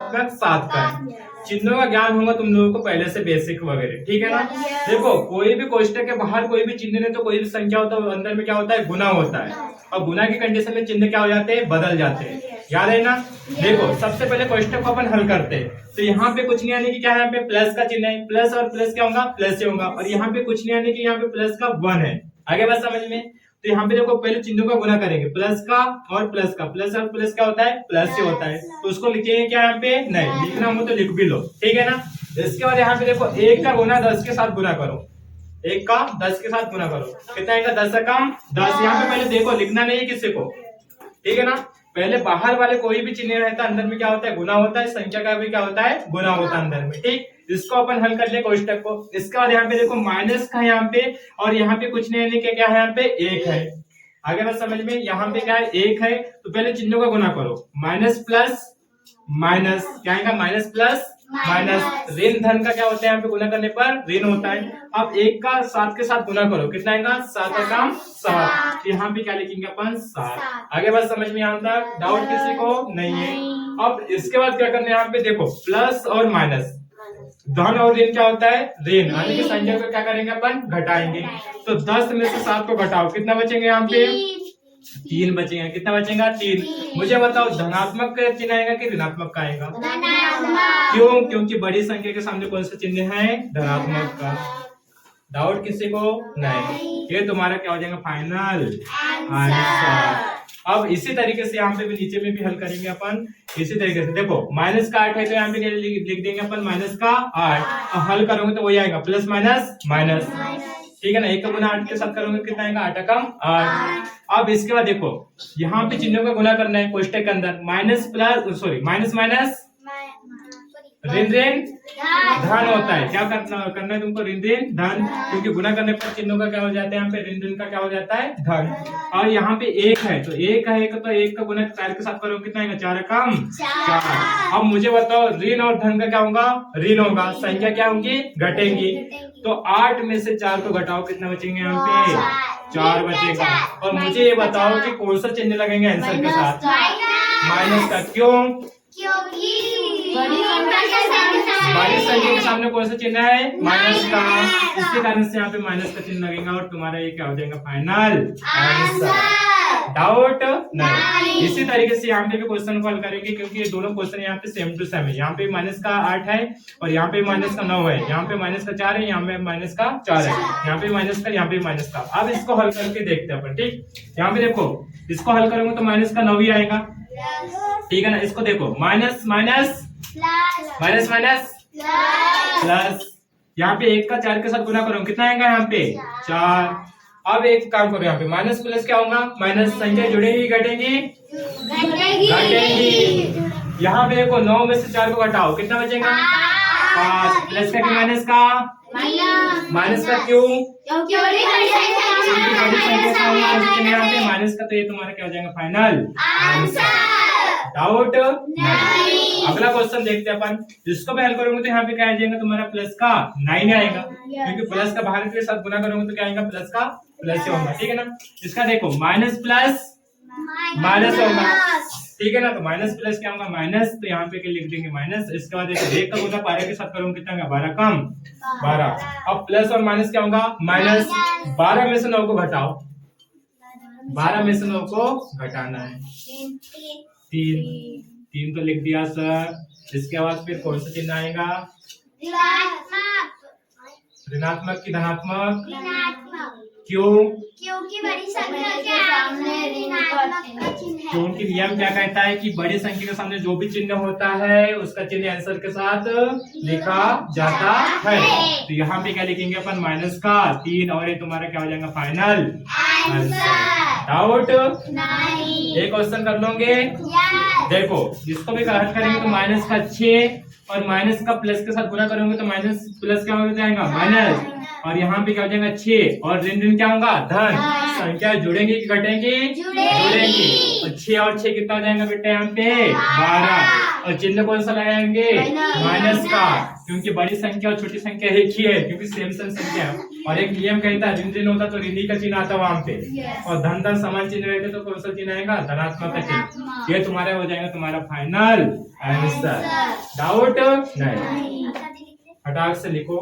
धनात्मक 7 का है। चिन्हों का ज्ञान होगा तुम लोगों को पहले से बेसिक वगैरह, ठीक है ना। देखो कोई भी कोष्टक के बाहर कोई भी चिन्ह नहीं तो कोई भी संख्या होता है, अंदर में क्या होता है, गुना होता है, और गुना की कंडीशन में चिन्ह क्या हो जाते हैं, बदल जाते हैं। याद है ना। देखो सबसे पहले कोष्टक को अपन हल करते हैं, तो यहाँ पे कुछ नहीं आने की क्या है, यहाँ पे प्लस का चिन्ह है, प्लस और प्लस क्या होगा, प्लस से होगा, और यहाँ पे कुछ नहीं आने की, यहाँ पे प्लस का 1 है। आगे बात समझ में। तो यहाँ पे देखो पहले चिन्हों का गुना करेंगे, प्लस का और प्लस का, प्लस और प्लस क्या होता है, प्लस से होता है, तो उसको लिखेंगे क्या, यहाँ पे नहीं लिखना हो तो लिख भी लो, ठीक है ना। इसके बाद यहाँ पे देखो 1 का गुना 10 के साथ गुना करो, 1 का 10 के साथ गुना करो, कितना आएगा, 10 का कम 10। यहाँ पे पहले देखो लिखना नहीं है किसी को, ठीक है ना। पहले बाहर वाले कोई भी चिन्ह रहता है, अंदर में क्या होता है, गुना होता है, संख्या का भी क्या होता है, गुना होता है अंदर में, ठीक। इसको अपन हल कर ले कोष्टक को। इसके बाद यहाँ पे देखो माइनस का यहाँ पे, और यहाँ पे कुछ नहीं है, क्या है, यहाँ पे 1 है। आगे बात समझ में, यहाँ पे क्या है, 1 है, तो पहले चिन्हों का गुना करो, माइनस प्लस माइनस, क्या आएगा, माइनस प्लस माइनस, ऋण धन का क्या होता है, यहाँ पे गुना करने पर ऋण होता है। अब 1 का 7 के साथ गुना करो, कितना आएगा, 7 का काम 7, यहाँ पे क्या लिखेंगे अपन, 7। आगे बात समझ में यहाँ तक, डाउट किसी को नहीं है। अब इसके बाद क्या करना है, यहाँ पे देखो प्लस और माइनस, धन और ऋण क्या होता है, ऋण, यानी कि संख्या को क्या करेंगे अपन, घटाएंगे। तो 10 में से 7 को घटाओ, कितना बचेंगे, यहाँ पे 3 बचेंगे, कितना बचेगा, 3। मुझे बताओ धनात्मक का चिन्ह आएगा कि ऋणात्मक का आएगा, क्यों, क्योंकि बड़ी संख्या के सामने कौन सा चिन्ह है, धनात्मक का। डाउट किसी को नहीं, ये तुम्हारा क्या हो जाएगा, फाइनल आंसर। अब इसी तरीके से यहाँ पे भी नीचे में भी हल करेंगे अपन इसी तरीके से। देखो माइनस का 8 है, तो यहाँ पे लिख देंगे अपन माइनस का 8, और हल करोगे तो वही आएगा, प्लस माइनस माइनस, ठीक है ना। 1 का गुना 8 के साथ करोगे कितना आएगा, 8 का कम 8। अब इसके बाद देखो यहाँ पे चिन्हों का गुना करना है कोष्टक के अंदर, minus plus sorry minus minus ऋण ऋण धन होता है, क्या करना है तुमको, ऋण ऋण धन, क्योंकि गुना करने पर चिन्हों का क्या हो जाता है, यहाँ पे ऋण ऋण का क्या हो जाता है, धन। और यहाँ पे 1 है, तो 1 है, तो 1 का गुना 4 के साथ करो, कितना आएगा, 4 कम 4। अब मुझे बताओ ऋण और धन का क्या होगा, ऋण होगा, संख्या क्या होंगी, घटेंगी। तो 8 में से 4 को घटाओ, कितना बचेंगे, यहाँ पे 4 बचेगा। और मुझे ये बताओ कि कौन सा चिन्ह लगेंगे आंसर के साथ, माइनस का, क्यों, बड़ी संख्या के सामने कौन सा चिन्ह है, माइनस का, इसके कारण से यहाँ पे माइनस का चिन्ह लगेगा, और तुम्हारा ये क्या हो जाएगा, फाइनल आंसर। डाउट नहीं। इसी तरीके से यहाँ पे भी क्वेश्चन को हल करेंगे, क्योंकि ये दोनों क्वेश्चन यहाँ पे सेम टू सेम है। यहाँ पे माइनस का 8 है, और यहाँ पे माइनस का 9 है, यहाँ पे माइनस का 4 है, यहाँ पे माइनस का 4 है, यहाँ पे माइनस का, यहाँ पे माइनस का। अब इसको हल करके देखते हैं अपन, ठीक। यहाँ पे देखो इसको हल करेंगे तो माइनस का 9 ही आएगा, ठीक है ना। इसको देखो minus minus minus minus plus, यहाँ पे 1 का 4 के साथ गुना करो, कितना आएगा, यहाँ पे 4। अब एक काम करो, यहाँ पे माइनस प्लस क्या होगा, माइनस, संख्या जुड़ेगी घटेंगी, घटेंगी। यहाँ पे देखो 9 में से 4 को घटाओ, कितना बचेगा, 5। प्लस का कि माइनस का, माइनस का क्यों, क्योंकि बड़ी संख्या यहाँ पे माइनस का, तो ये तुम्हारा क्या हो जाएगा, फाइनल आंसर। डाउट नहीं। अगला क्वेश्चन देखते हैं अपन, जिसको भी हल करोगे तो यहाँ पे क्या आ जाएगा, तुम्हारा प्लस का 9 आएगा, क्योंकि प्लस का बाहर के साथ गुना करोगे तो क्या आएगा, प्लस का प्लस से होगा, ठीक है ना। इसका देखो माइनस प्लस माइनस होगा, ठीक है ना। तो माइनस प्लस क्या होगा, माइनस, तो यहाँ पे लिख देंगे माइनस। इसके बाद देखो 1 का गुना 12 के साथ करोगे कितना होगा, 12 कम 12। अब प्लस और माइनस क्या होगा, माइनस। 12 में से 9 को घटाओ, 12 में से 9 को घटाना है, 3 तो लिख दिया सर। इसके बाद फिर कौन सा चिन्ह आएगा, ऋणात्मक की धनात्मक, क्यों, क्योंकि बड़ी संख्या के सामने ऋणात्मक का चिन्ह है। क्योंकि नियम क्या कहता है कि बड़ी संख्या के सामने जो भी चिन्ह होता है उसका चिन्ह आंसर के साथ लिखा जाता है। तो यहाँ पे क्या लिखेंगे अपन, माइनस का 3, और ये तुम्हारा क्या हो जाएगा, फाइनल आंसर। डाउट नहीं। एक क्वेश्चन कर लोगे, देखो जिसको भी हल करेंगे तो माइनस का 6, और माइनस का प्लस के साथ गुना करोगे तो माइनस प्लस क्या हो जाएगा, माइनस, और यहाँ पे क्या हो जाएगा 6, और ऋण ऋण क्या होगा, धन। संख्या जुड़ेंगी कि घटेंगी, जुड़ेंगी। तो 6 और 6 कितना हो जाएगा बेटा, यहाँ पे 12, और चिन्ह कौन सा लगाएंगे? माइनस का, क्योंकि बड़ी संख्या और छोटी संख्या एक ही है, क्योंकि सेम संख्या है। और एक नियम कहता है ऋण ऋण होता तो ऋणी का चिन्ह आता वहां पे, और धन धन समान चिन्ह रहते तो कौन सा चिन्ह आएगा? धनात्मक का चिन्ह। ये तुम्हारा हो जाएगा तुम्हारा फाइनल आंसर। डाउट नहीं, फटाक से लिखो।